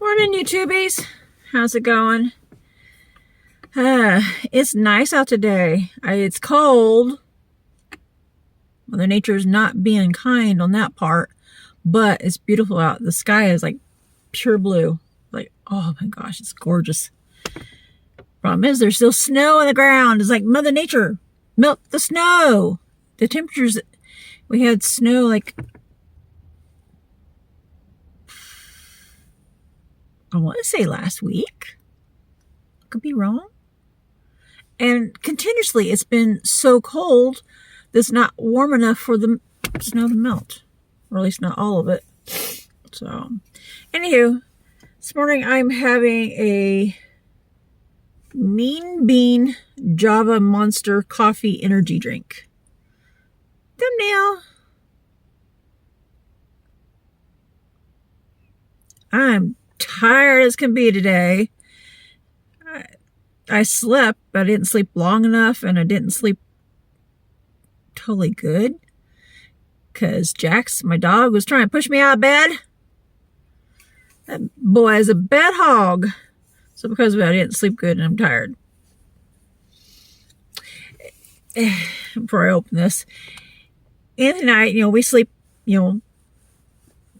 Morning, YouTubies. How's it going? It's nice out today. It's cold. Mother Nature's not being kind on that part, but it's beautiful out. The sky is like pure blue. Like, oh my gosh, it's gorgeous. Problem is, there's still snow on the ground. It's like Mother Nature, melt the snow. The temperatures, we had snow like, I want to say last week. Could be wrong. And continuously, it's been so cold that's not warm enough for the snow to melt. Or at least not all of it. So, anywho, this morning I'm having a Mean Bean Java Monster Coffee Energy Drink. Thumbnail. I'm tired as can be today. I slept, but I didn't sleep long enough, and I didn't sleep totally good because Jax, my dog, was trying to push me out of bed. That boy is a bed hog. So because of it, I didn't sleep good and I'm tired. Before I open this, Anthony and I, we sleep,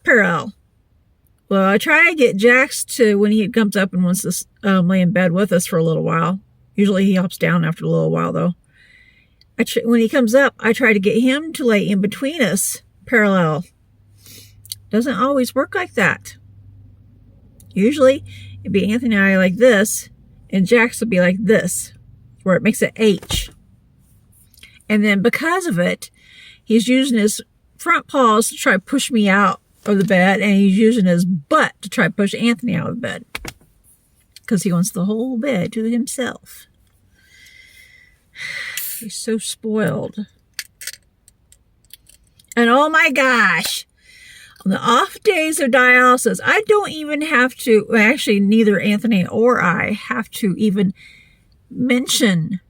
parallel. Well, I try to get Jax to, when he comes up and wants to lay in bed with us for a little while. Usually he hops down after a little while, though. When he comes up, I try to get him to lay in between us, parallel. Doesn't always work like that. Usually, it'd be Anthony and I like this, and Jax would be like this, where it makes an H. And then because of it, he's using his front paws to try to push me out of the bed, and he's using his butt to try to push Anthony out of the bed because he wants the whole bed to himself. He's so spoiled. And oh my gosh, on the off days of dialysis, I don't even have to, actually neither Anthony or I have to even mention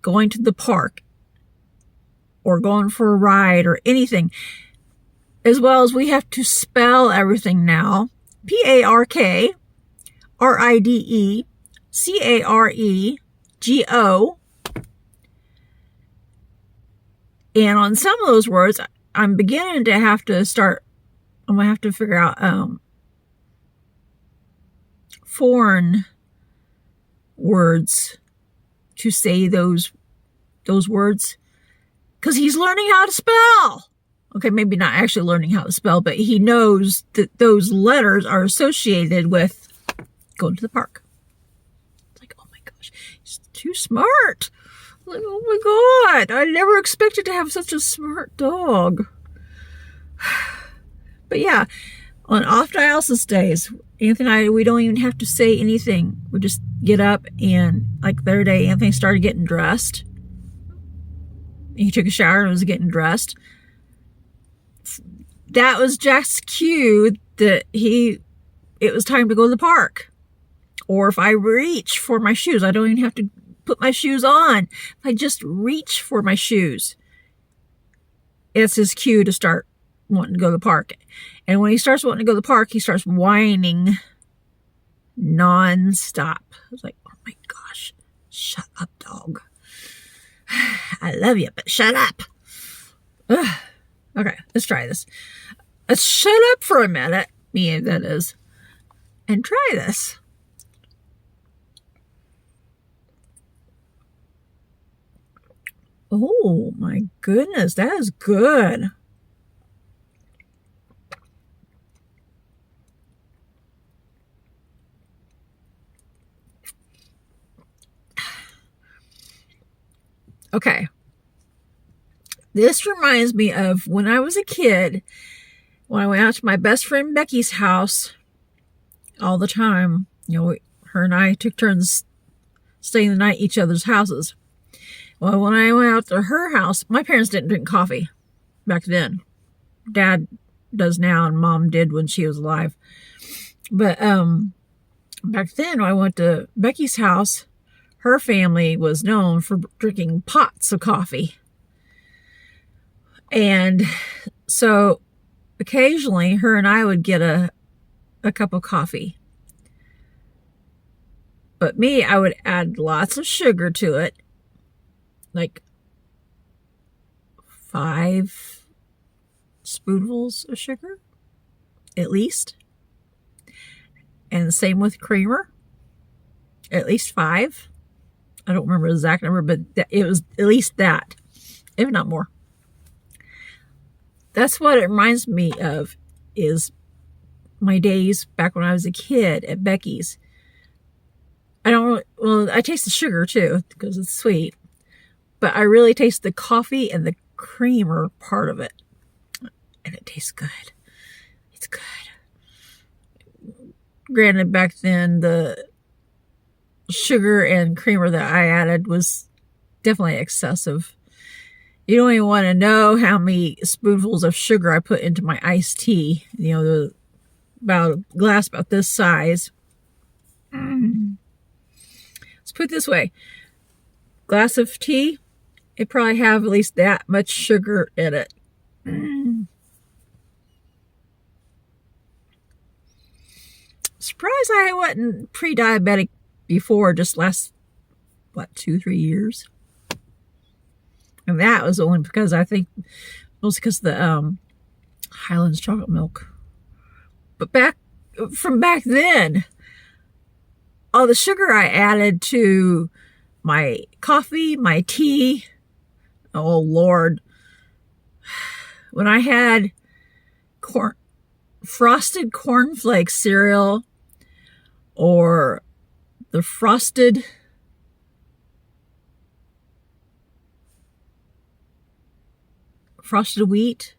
going to the park or going for a ride or anything. As well as we have to spell everything now. P-A-R-K, R-I-D-E, C-A-R-E-G-O. And on some of those words, I'm beginning to have to start, I'm going to have to figure out foreign words to say those words. Because he's learning how to spell. Okay, maybe not actually learning how to spell, but he knows that those letters are associated with going to the park. It's like, oh my gosh, he's too smart. Like, oh my God, I never expected to have such a smart dog. But yeah, on off dialysis days, Anthony and I, we don't even have to say anything. We just get up, and like the other day, Anthony started getting dressed. He took a shower and was getting dressed. That was Jack's cue that it was time to go to the park. Or if I reach for my shoes, I don't even have to put my shoes on. If I just reach for my shoes, it's his cue to start wanting to go to the park. And when he starts wanting to go to the park, he starts whining non-stop. I was like, oh my gosh, shut up, dog. I love you, but shut up. Ugh. Okay, let's try this. Let's shut up for a minute, me that is, and try this. Oh my goodness, that is good. Okay. This reminds me of when I was a kid, when I went out to my best friend Becky's house all the time. Her and I took turns staying the night at each other's houses. Well, when I went out to her house, my parents didn't drink coffee back then. Dad does now, and Mom did when she was alive. But back then, when I went to Becky's house, her family was known for drinking pots of coffee. And so occasionally her and I would get a a cup of coffee. But me, I would add lots of sugar to it, like 5 spoonfuls of sugar, at least. And the same with creamer, at least 5. I don't remember the exact number, but it was at least that, if not more. That's what it reminds me of, is my days back when I was a kid at Becky's. I taste the sugar too, because it's sweet, but I really taste the coffee and the creamer part of it. And it tastes good. It's good. Granted, back then, the sugar and creamer that I added was definitely excessive. You don't even want to know how many spoonfuls of sugar I put into my iced tea. You know, about a glass about this size. Let's put it this way. Glass of tea, it probably have at least that much sugar in it. Surprised I wasn't pre-diabetic before, just last, 2-3 years. And that was only because I think, mostly because of the Highlands chocolate milk. But from back then, all the sugar I added to my coffee, my tea, oh Lord. When I had frosted cornflakes cereal, or the frosted wheat,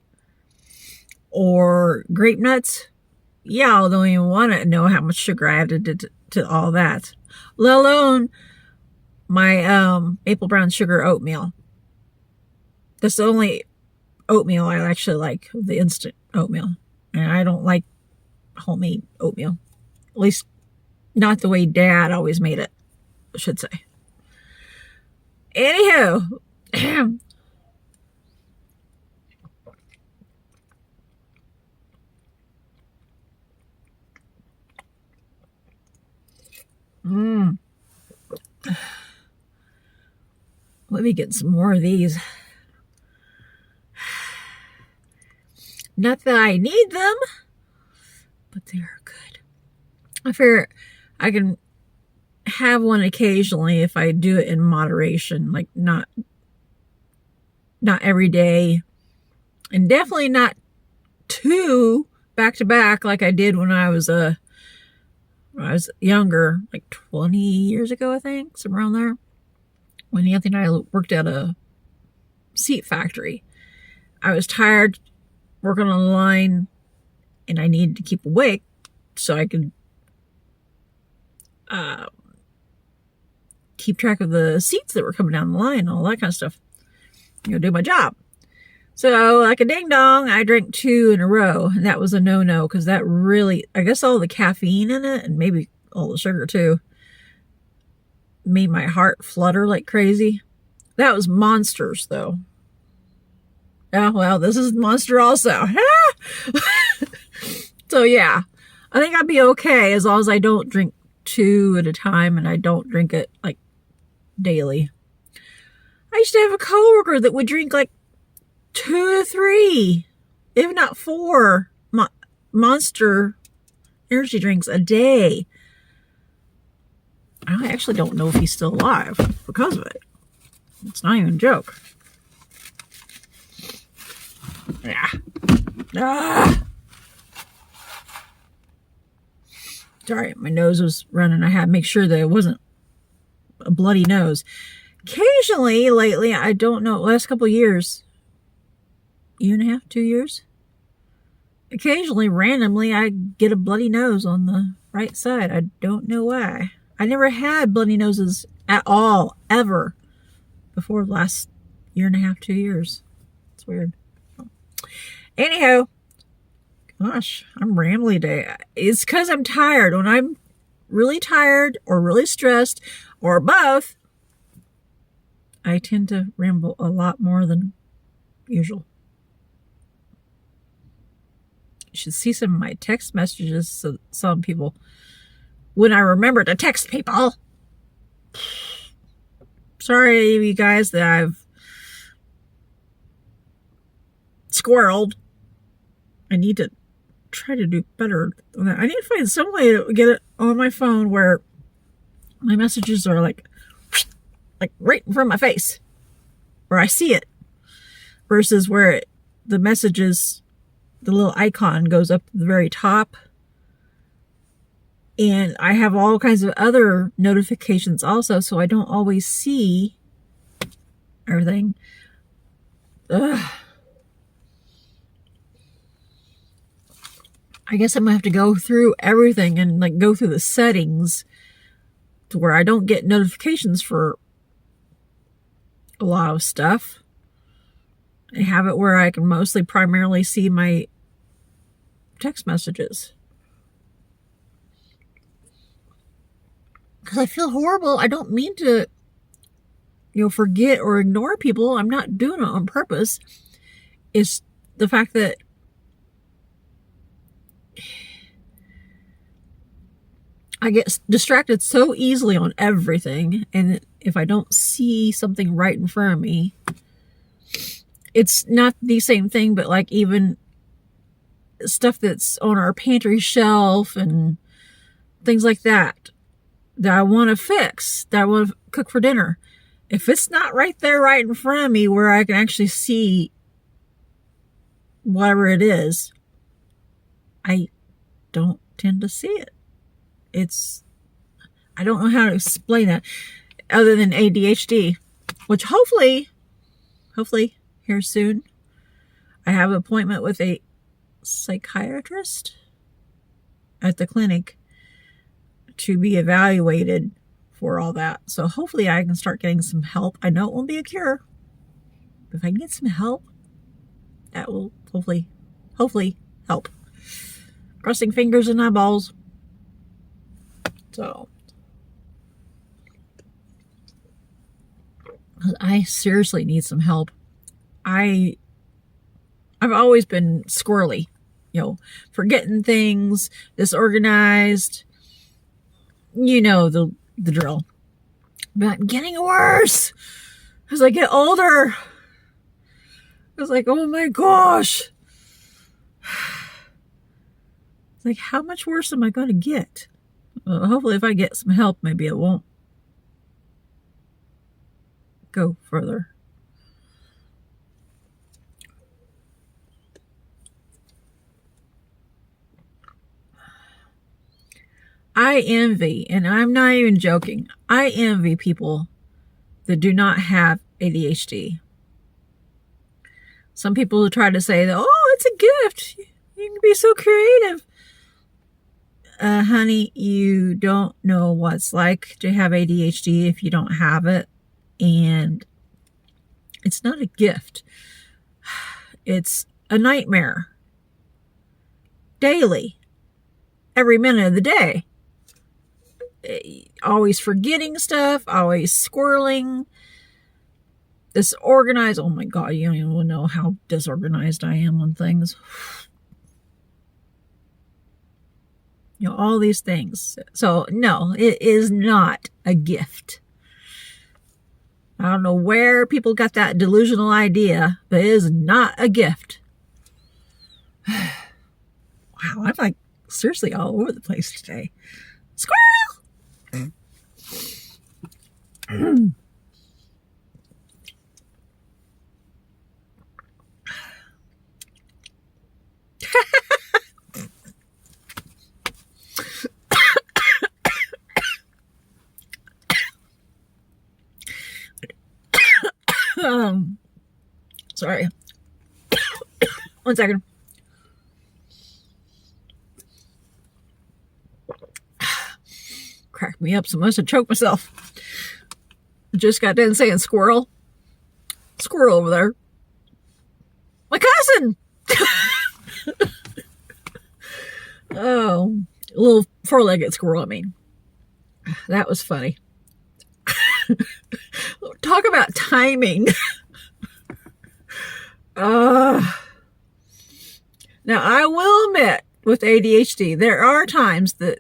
or grape nuts, y'all don't even want to know how much sugar I added to all that, let alone my maple brown sugar oatmeal. That's the only oatmeal I actually like, the instant oatmeal. And I don't like homemade oatmeal. At least not the way Dad always made it, I should say. Anywho, let me get some more of these. Not that I need them, but they are good. I figure I can have one occasionally if I do it in moderation, like not every day, and definitely not 2 back to back like I did when I was younger, like 20 years ago, I think, somewhere around there, when Anthony and I worked at a seat factory. I was tired working on the line, and I needed to keep awake so I could keep track of the seats that were coming down the line and all that kind of stuff. Do my job. So, like a ding dong, I drank 2 in a row, and that was a no-no, because that really, I guess all the caffeine in it, and maybe all the sugar too, made my heart flutter like crazy. That was Monsters, though. Yeah, well, this is Monster also. So, yeah, I think I'd be okay as long as I don't drink 2 at a time, and I don't drink it, like, daily. I used to have a coworker that would drink, like, 2 to 3, if not 4 Monster energy drinks a day. I actually don't know if he's still alive because of it. It's not even a joke. Yeah. Sorry, my nose was running. I had to make sure that it wasn't a bloody nose. Occasionally, lately, I don't know, last couple of years, 1.5, 2 years, occasionally, randomly, I get a bloody nose on the right side. I don't know why. I never had bloody noses at all, ever, before the last 1.5, 2 years. It's weird. Anyhow, gosh, I'm rambly today. It's because I'm tired. When I'm really tired or really stressed or both, I tend to ramble a lot more than usual. should see some of my text messages. So some people, when I remember to text people, sorry you guys that I've squirreled. I need to try to do better than that. I need to find some way to get it on my phone where my messages are like right in front of my face, where I see it, versus where the messages, the little icon goes up to the very top. And I have all kinds of other notifications also, so I don't always see everything. Ugh. I guess I'm gonna have to go through everything and like go through the settings to where I don't get notifications for a lot of stuff, and have it where I can mostly primarily see my text messages. Because I feel horrible. I don't mean to, forget or ignore people. I'm not doing it on purpose. It's the fact that I get distracted so easily on everything. And if I don't see something right in front of me, it's not the same thing, but like even stuff that's on our pantry shelf and things like that I want to fix, that I want to cook for dinner. If it's not right there, right in front of me where I can actually see whatever it is, I don't tend to see it. I don't know how to explain that other than ADHD, which hopefully here soon, I have an appointment with a psychiatrist at the clinic to be evaluated for all that. So hopefully I can start getting some help. I know it won't be a cure, but if I can get some help, that will hopefully help. Crossing fingers and eyeballs. So I seriously need some help. I've always been squirrely, forgetting things, disorganized. The drill. But I'm getting worse as I get older. I was like, oh my gosh. It's like, how much worse am I going to get? Hopefully if I get some help, maybe it won't go further. I envy, and I'm not even joking, I envy people that do not have ADHD. Some people try to say that, oh, it's a gift. You can be so creative. Honey, you don't know what it's like to have ADHD if you don't have it. And it's not a gift. It's a nightmare. Daily. Every minute of the day. Always forgetting stuff. Always squirreling. Disorganized. Oh my God, you don't even know how disorganized I am on things. All these things. So, no, it is not a gift. I don't know where people got that delusional idea, but it is not a gift. Wow, I'm like seriously all over the place today. Squirrel! Sorry. 1 second. Cracked me up so much I choked myself. Just got done saying squirrel. Squirrel over there. My cousin! Oh, a little four-legged squirrel, I mean. That was funny. Talk about timing. Now, I will admit, with ADHD, there are times that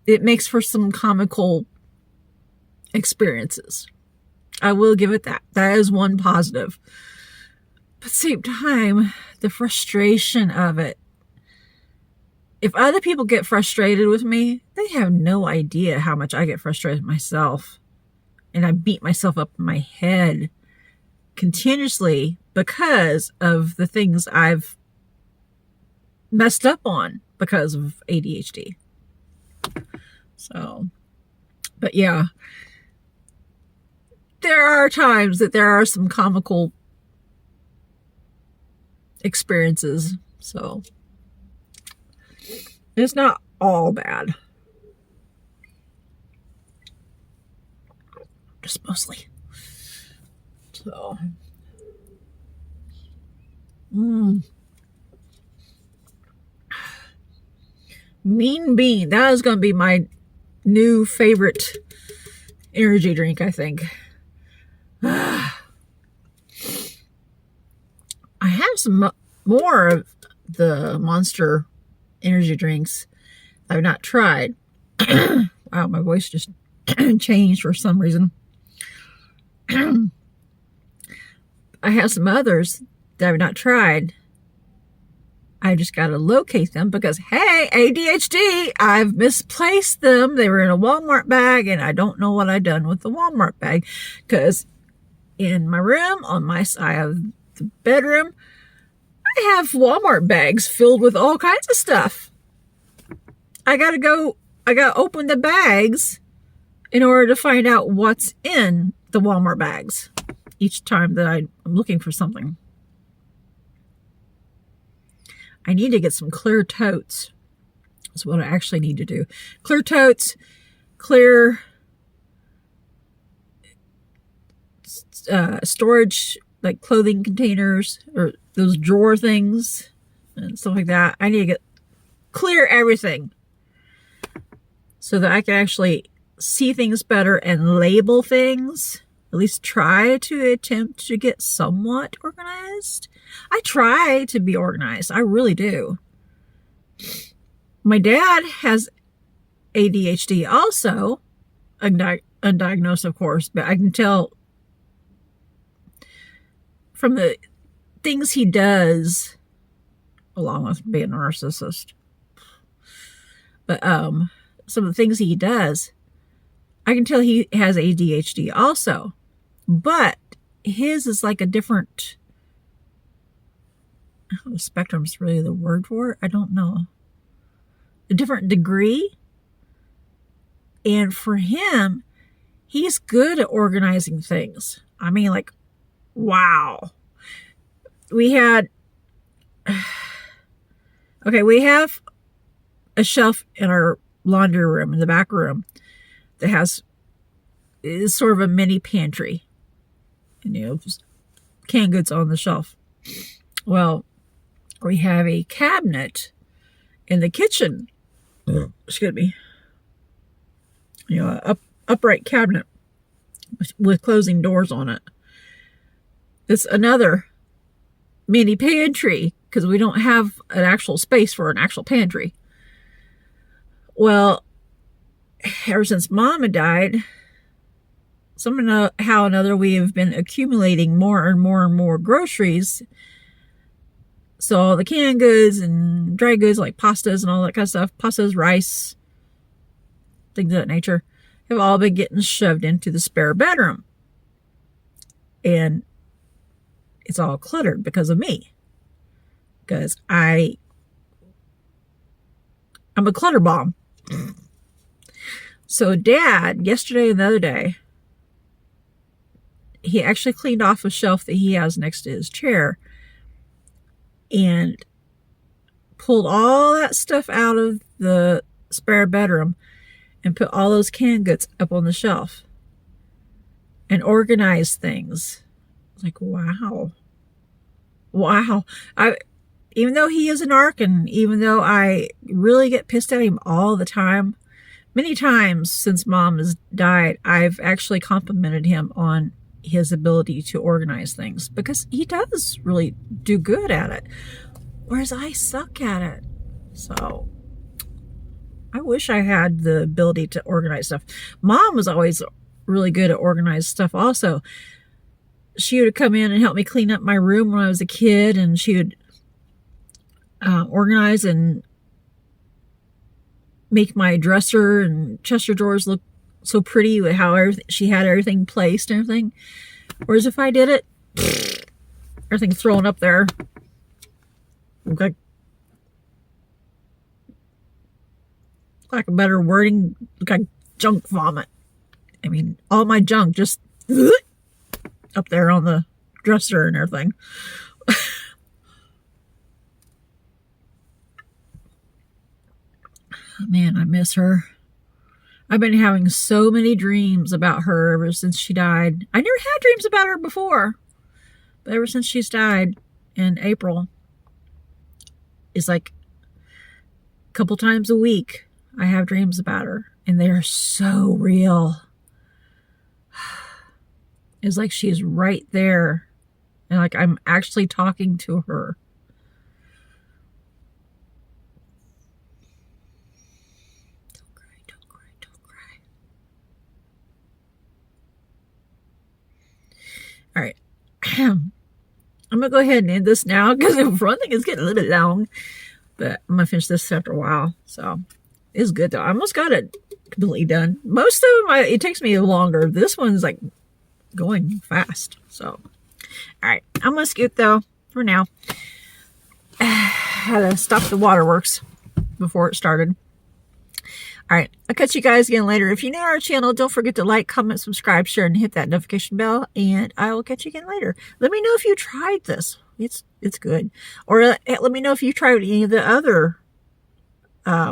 it makes for some comical experiences. I will give it that. That is one positive. But at the same time, the frustration of it. If other people get frustrated with me, they have no idea how much I get frustrated myself. And I beat myself up in my head continuously because of the things I've messed up on because of ADHD. So, but yeah, there are times that there are some comical experiences. So it's not all bad. Just mostly. So. Mean Bean. That is going to be my new favorite energy drink, I think. I have some more of the Monster energy drinks I've not tried. Wow, my voice just changed for some reason. I have some others that I've not tried. I just got to locate them because, hey, ADHD, I've misplaced them. They were in a Walmart bag, and I don't know what I've done with the Walmart bag because in my room, on my side of the bedroom, I have Walmart bags filled with all kinds of stuff. I got to open the bags in order to find out what's in the Walmart bags each time that I'm looking for something. I need to get some clear totes. That's what I actually need to do. Clear totes, clear storage, like clothing containers or those drawer things and stuff like that. I need to clear everything so that I can actually see things better and label things. At least try to attempt to get somewhat organized. I try to be organized. I really do. My dad has ADHD also, undiagnosed, of course, but I can tell from the things he does, along with being a narcissist, but some of the things he does, I can tell he has ADHD also, but his is like a different, spectrum's really the word for it. I don't know. A different degree. And for him, he's good at organizing things. I mean, like, wow. We have a shelf in our laundry room, in the back room, that is sort of a mini pantry. And, just canned goods on the shelf. Well, we have a cabinet in the kitchen. Excuse me. Upright cabinet with closing doors on it. It's another mini pantry because we don't have an actual space for an actual pantry. Well, ever since Mom had died, somehow or another, we have been accumulating more and more and more groceries. So all the canned goods and dry goods like pastas and all that kind of stuff, pastas, rice, things of that nature, have all been getting shoved into the spare bedroom. And it's all cluttered because of me. Because I'm a clutter bomb. So Dad, yesterday and the other day, he actually cleaned off a shelf that he has next to his chair and pulled all that stuff out of the spare bedroom and put all those canned goods up on the shelf and organized things. It's like, wow. Even though he is an narc, and even though I really get pissed at him all the time, many times since Mom has died, I've actually complimented him on his ability to organize things because he does really do good at it. whereas I suck at it. So I wish I had the ability to organize stuff. Mom was always really good at organized stuff also. She would come in and help me clean up my room when I was a kid, and she would organize and make my dresser and chest of drawers look so pretty with how she had everything placed and everything. Whereas if I did it, everything's thrown up there. Like a better wording, look like junk vomit. I mean, all my junk just up there on the dresser and everything. Man, I miss her. I've been having so many dreams about her ever since she died. I never had dreams about her before, but ever since she's died in April, it's like a couple times a week I have dreams about her, and they are so real. It's like she's right there, and like I'm actually talking to her. Don't cry, don't cry, don't cry. All right. I'm going to go ahead and end this now because the front thing is getting a little bit long, but I'm going to finish this after a while. So it's good though. I almost got it completely done. Most of them, it takes me longer. This one's like going fast. So, all right. I'm going to scoot though for now. I had to stop the waterworks before it started. All right. I'll catch you guys again later. If you're new to our channel, don't forget to like, comment, subscribe, share, and hit that notification bell. And I will catch you again later. Let me know if you tried this. It's good. Or let me know if you tried any of the other, any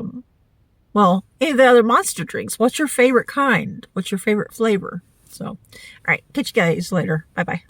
of the other monster drinks. What's your favorite kind? What's your favorite flavor? So, all right. Catch you guys later. Bye-bye.